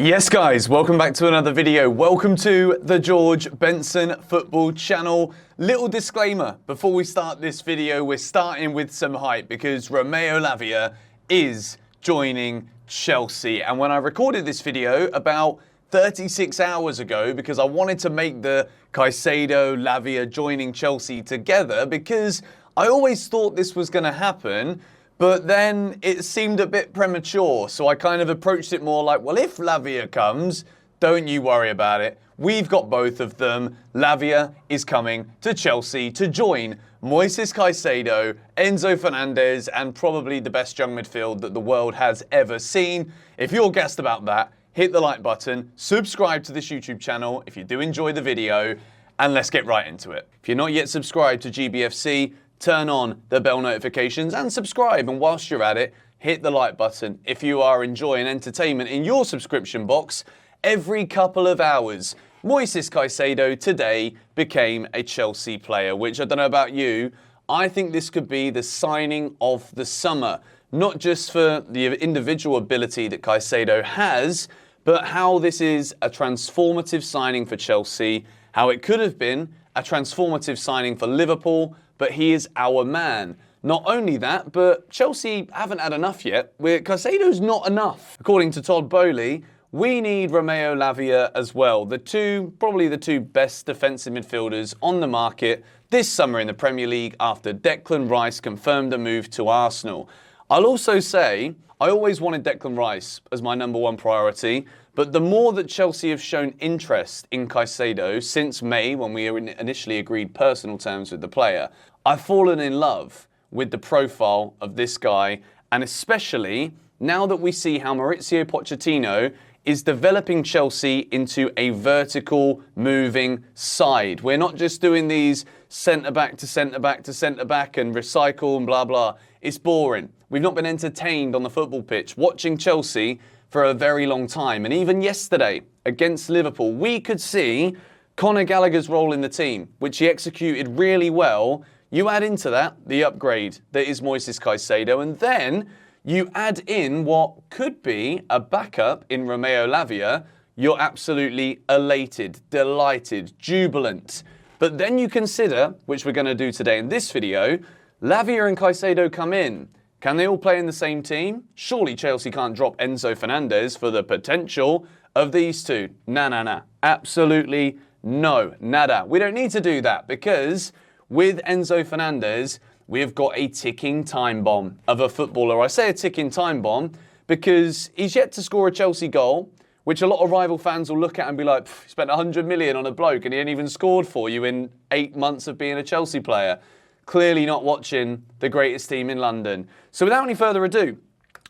Yes guys, welcome back to another video. Welcome to the George Benson Football Channel. Little disclaimer, before we start this video, we're starting with some hype because Romeo Lavia is joining Chelsea. And when I recorded this video about 36 hours ago, because I wanted to make the Caicedo, Lavia joining Chelsea together, because I always thought this was going to happen, but then it seemed a bit premature, so I kind of approached it more like, well, if Lavia comes, don't you worry about it. We've got both of them. Lavia is coming to Chelsea to join Moises Caicedo, Enzo Fernandez, and probably the best young midfield that the world has ever seen. If you're gassed about that, hit the like button, subscribe to this YouTube channel if you do enjoy the video, and let's get right into it. If you're not yet subscribed to GBFC, turn on the bell notifications and subscribe. And whilst you're at it, hit the like button if you are enjoying entertainment in your subscription box every couple of hours. Moises Caicedo today became a Chelsea player, which I don't know about you, I think this could be the signing of the summer. Not just for the individual ability that Caicedo has, but how this is a transformative signing for Chelsea, how it could have been a transformative signing for Liverpool, but he is our man. Not only that, but Chelsea haven't had enough yet. Caicedo's not enough. According to Todd Bowley, we need Romeo Lavia as well. Probably the two best defensive midfielders on the market this summer in the Premier League after Declan Rice confirmed a move to Arsenal. I'll also say, I always wanted Declan Rice as my #1 priority, but the more that Chelsea have shown interest in Caicedo since May, when we initially agreed personal terms with the player, I've fallen in love with the profile of this guy, and especially now that we see how Mauricio Pochettino is developing Chelsea into a vertical moving side. We're not just doing these centre-back to centre-back to centre-back and recycle and blah, blah. It's boring. We've not been entertained on the football pitch watching Chelsea for a very long time. And even yesterday against Liverpool, we could see Conor Gallagher's role in the team, which he executed really well. You add into that the upgrade that is Moises Caicedo, and then you add in what could be a backup in Romeo Lavia, you're absolutely elated, delighted, jubilant. But then you consider, which we're going to do today in this video, Lavia and Caicedo come in. Can they all play in the same team? Surely Chelsea can't drop Enzo Fernandez for the potential of these two. Nah. Absolutely no. Nada. We don't need to do that because with Enzo Fernandez, we have got a ticking time bomb of a footballer. I say a ticking time bomb because he's yet to score a Chelsea goal, which a lot of rival fans will look at and be like, spent 100 million on a bloke and he ain't even scored for you in 8 months of being a Chelsea player. Clearly not watching the greatest team in London. So without any further ado,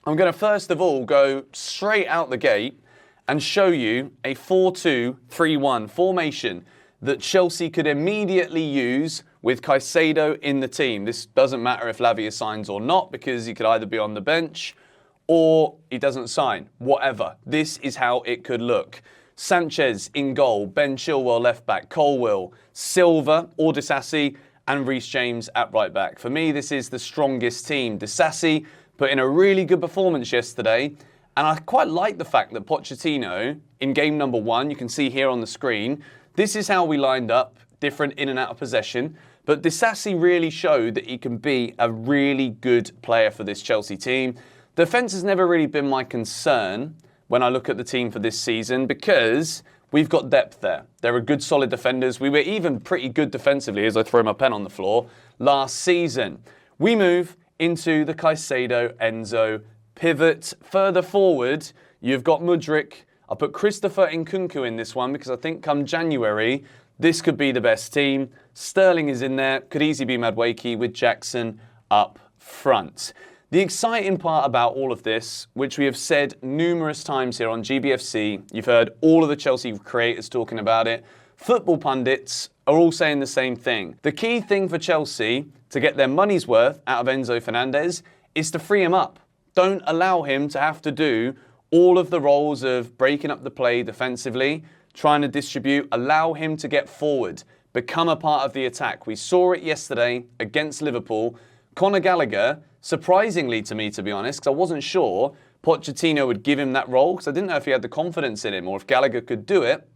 I'm going to first of all go straight out the gate and show you a 4-2-3-1 formation that Chelsea could immediately use with Caicedo in the team. This doesn't matter if Lavia signs or not, because he could either be on the bench or he doesn't sign. Whatever. This is how it could look. Sanchez in goal, Ben Chilwell left back, Colwill, Silva or Disasi, and Reece James at right back. For me, this is the strongest team. Disasi put in a really good performance yesterday, and I quite like the fact that Pochettino, in game #1, you can see here on the screen, this is how we lined up, different in and out of possession. But Disasi really showed that he can be a really good player for this Chelsea team. Defence has never really been my concern when I look at the team for this season because we've got depth there. There are good, solid defenders. We were even pretty good defensively, as I throw my pen on the floor, last season. We move into the Caicedo-Enzo pivot. Further forward, you've got Mudryk. I put Christopher Nkunku in this one because I think come January, this could be the best team. Sterling is in there. Could easily be Madueke with Jackson up front. The exciting part about all of this, which we have said numerous times here on GBFC, you've heard all of the Chelsea creators talking about it. Football pundits are all saying the same thing. The key thing for Chelsea to get their money's worth out of Enzo Fernandez is to free him up. Don't allow him to have to do all of the roles of breaking up the play defensively, trying to distribute. Allow him to get forward, become a part of the attack. We saw it yesterday against Liverpool. Conor Gallagher, surprisingly to me, to be honest, because I wasn't sure, Pochettino would give him that role, because I didn't know if he had the confidence in him or if Gallagher could do it.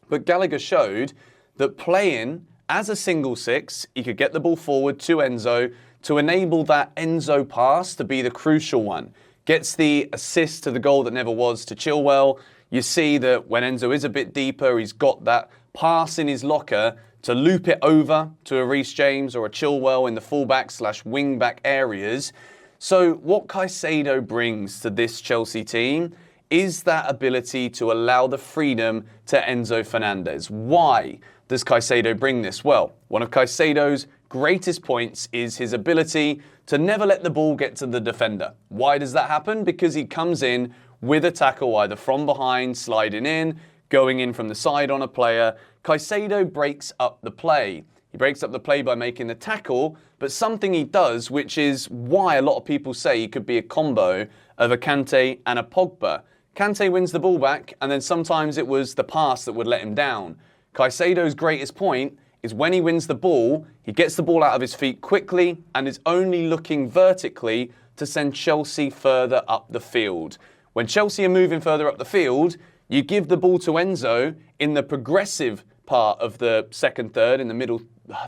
But Gallagher showed that playing as a single six, he could get the ball forward to Enzo to enable that Enzo pass to be the crucial one. Gets the assist to the goal that never was to Chilwell. You see that when Enzo is a bit deeper, he's got that pass in his locker to loop it over to a Reece James or a Chilwell in the fullback/wing-back areas. So what Caicedo brings to this Chelsea team is that ability to allow the freedom to Enzo Fernandez. Why does Caicedo bring this? Well, one of Caicedo's greatest points is his ability to never let the ball get to the defender. Why does that happen? Because he comes in with a tackle either from behind, sliding in, going in from the side on a player. Caicedo breaks up the play. He breaks up the play by making the tackle, but something he does, which is why a lot of people say he could be a combo of a Kante and a Pogba. Kante wins the ball back, and then sometimes it was the pass that would let him down. Caicedo's greatest point is when he wins the ball, he gets the ball out of his feet quickly and is only looking vertically to send Chelsea further up the field. When Chelsea are moving further up the field, you give the ball to Enzo in the progressive part of the second third, in the middle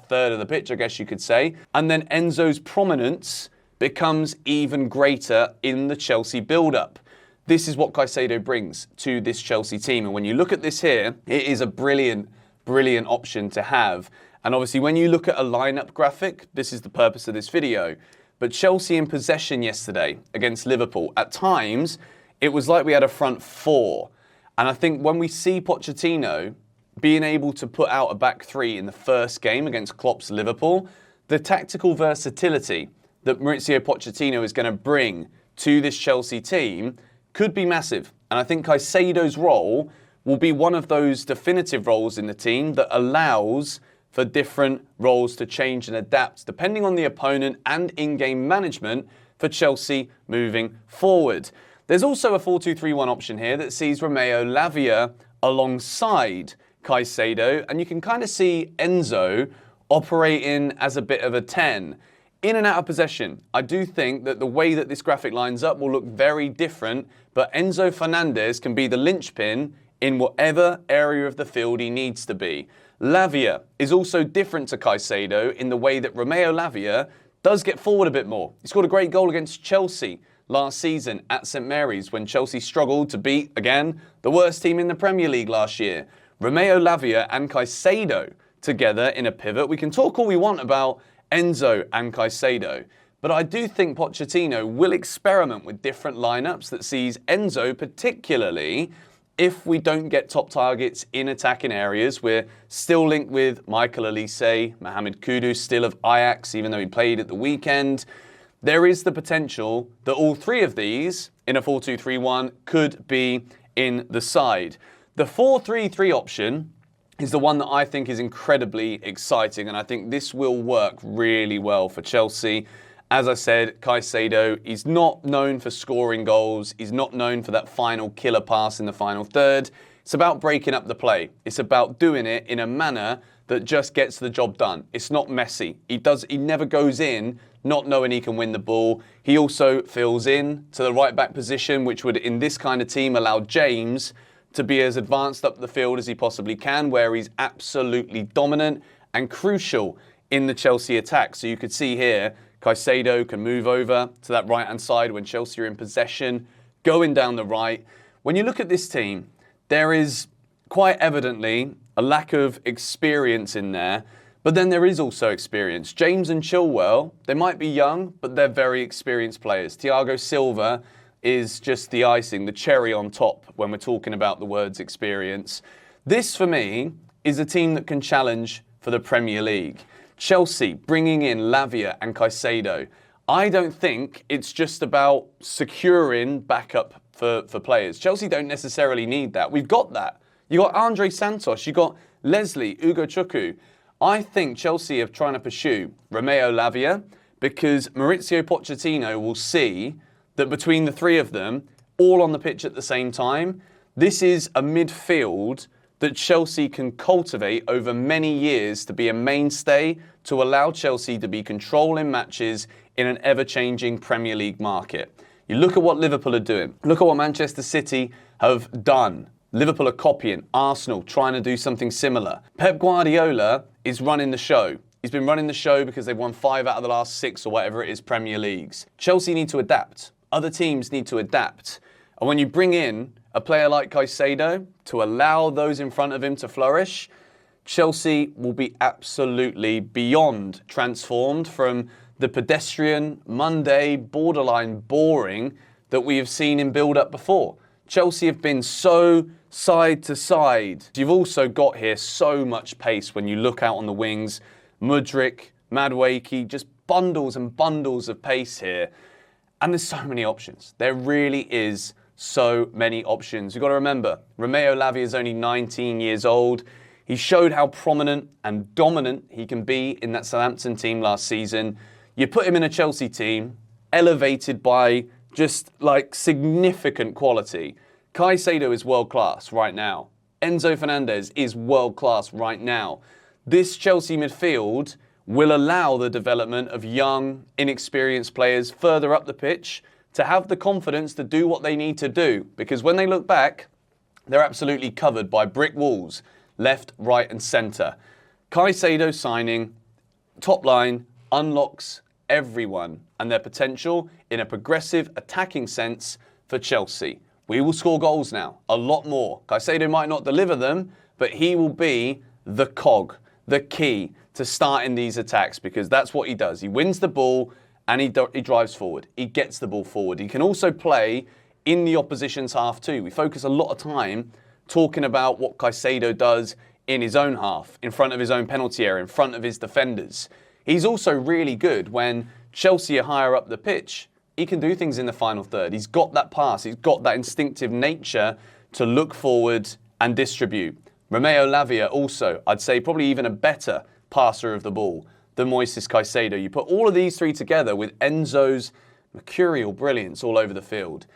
third of the pitch, I guess you could say. And then Enzo's prominence becomes even greater in the Chelsea build-up. This is what Caicedo brings to this Chelsea team. And when you look at this here, it is a brilliant option to have. And obviously, when you look at a lineup graphic, this is the purpose of this video. But Chelsea in possession yesterday against Liverpool, at times, it was like we had a front four. And I think when we see Pochettino being able to put out a back three in the first game against Klopp's Liverpool, the tactical versatility that Mauricio Pochettino is going to bring to this Chelsea team could be massive. And I think Caicedo's role will be one of those definitive roles in the team that allows for different roles to change and adapt depending on the opponent and in-game management for Chelsea moving forward. There's also a 4-2-3-1 option here that sees Romeo Lavia alongside Caicedo, and you can kind of see Enzo operating as a bit of a 10. In and out of possession, I do think that the way that this graphic lines up will look very different, but Enzo Fernandez can be the linchpin in whatever area of the field he needs to be. Lavia is also different to Caicedo in the way that Romeo Lavia does get forward a bit more. He scored a great goal against Chelsea last season at St Mary's when Chelsea struggled to beat, again, the worst team in the Premier League last year. Romeo Lavia and Caicedo together in a pivot. We can talk all we want about Enzo and Caicedo, but I do think Pochettino will experiment with different lineups that sees Enzo, particularly if we don't get top targets in attacking areas. We're still linked with Michael Olise, Mohamed Kudus, still of Ajax, even though he played at the weekend. There is the potential that all three of these in a 4-2-3-1 could be in the side. The 4-3-3 option is the one that I think is incredibly exciting, and I think this will work really well for Chelsea. As I said, Caicedo, he's not known for scoring goals. He's not known for that final killer pass in the final third. It's about breaking up the play. It's about doing it in a manner that just gets the job done. It's not messy. He never goes in not knowing he can win the ball. He also fills in to the right back position, which would, in this kind of team, allow James to be as advanced up the field as he possibly can, where he's absolutely dominant and crucial in the Chelsea attack. So you could see here, Caicedo can move over to that right-hand side when Chelsea are in possession, going down the right. When you look at this team, there is quite evidently a lack of experience in there, but then there is also experience. James and Chilwell, they might be young, but they're very experienced players. Thiago Silva is just the icing, the cherry on top when we're talking about the words experience. This, for me, is a team that can challenge for the Premier League. Chelsea bringing in Lavia and Caicedo. I don't think it's just about securing backup for players. Chelsea don't necessarily need that. We've got that. You got Andrey Santos, you got Leslie, Ugochukwu. I think Chelsea are trying to pursue Romeo Lavia because Mauricio Pochettino will see that between the three of them, all on the pitch at the same time, this is a midfield that Chelsea can cultivate over many years to be a mainstay to allow Chelsea to be controlling matches in an ever-changing Premier League market. You look at what Liverpool are doing. Look at what Manchester City have done. Liverpool are copying. Arsenal trying to do something similar. Pep Guardiola is running the show. He's been running the show because they've won 5 out of the last 6 or whatever it is Premier Leagues. Chelsea need to adapt. Other teams need to adapt. And when you bring in a player like Caicedo to allow those in front of him to flourish, Chelsea will be absolutely beyond transformed from the pedestrian, Monday, borderline boring that we have seen in build-up before. Chelsea have been so side to side. You've also got here so much pace when you look out on the wings. Mudryk, Madueke, just bundles and bundles of pace here. And there's so many options. There really is so many options. You've got to remember, Romeo Lavia is only 19 years old. He showed how prominent and dominant he can be in that Southampton team last season. You put him in a Chelsea team, elevated by just like significant quality. Caicedo is world class right now. Enzo Fernandez is world class right now. This Chelsea midfield will allow the development of young, inexperienced players further up the pitch to have the confidence to do what they need to do. Because when they look back, they're absolutely covered by brick walls, left, right and centre. Caicedo signing, top line, unlocks everyone and their potential in a progressive attacking sense for Chelsea. We will score goals now, a lot more. Caicedo might not deliver them, but he will be the cog, the key to starting these attacks, because that's what he does. He wins the ball and he drives forward. He gets the ball forward. He can also play in the opposition's half too. We focus a lot of time talking about what Caicedo does in his own half, in front of his own penalty area, in front of his defenders. He's also really good when Chelsea are higher up the pitch. He can do things in the final third. He's got that pass. He's got that instinctive nature to look forward and distribute. Romeo Lavia also, I'd say probably even a better passer of the ball than Moises Caicedo. You put all of these three together with Enzo's mercurial brilliance all over the field.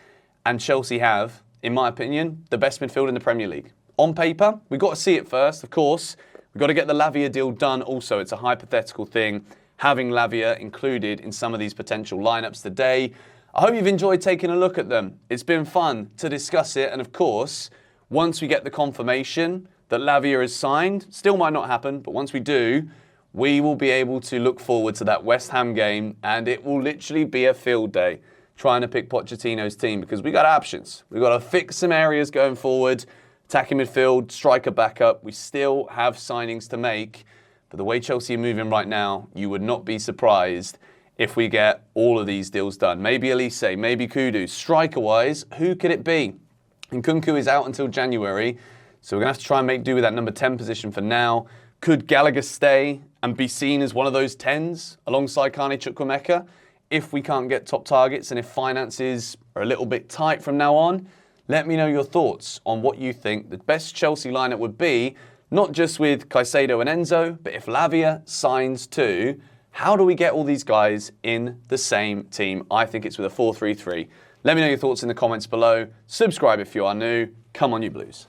And Chelsea have, in my opinion, the best midfield in the Premier League. On paper, we've got to see it first, of course. We've got to get the Lavia deal done also. It's a hypothetical thing, having Lavia included in some of these potential lineups today. I hope you've enjoyed taking a look at them. It's been fun to discuss it. And of course, once we get the confirmation that Lavia is signed, still might not happen, but once we do, we will be able to look forward to that West Ham game, and it will literally be a field day trying to pick Pochettino's team, because we got options. We've got to fix some areas going forward, attacking midfield, striker backup. We still have signings to make, but the way Chelsea are moving right now, you would not be surprised if we get all of these deals done. Maybe Elise, maybe Kudu. Striker-wise, who could it be? Nkunku is out until January, so we're going to have to try and make do with that number 10 position for now. Could Gallagher stay and be seen as one of those 10s alongside Ugochukwu if we can't get top targets and if finances are a little bit tight from now on? Let me know your thoughts on what you think the best Chelsea lineup would be, not just with Caicedo and Enzo, but if Lavia signs too, how do we get all these guys in the same team? I think it's with a 4-3-3. Let me know your thoughts in the comments below. Subscribe if you are new. Come on, you Blues.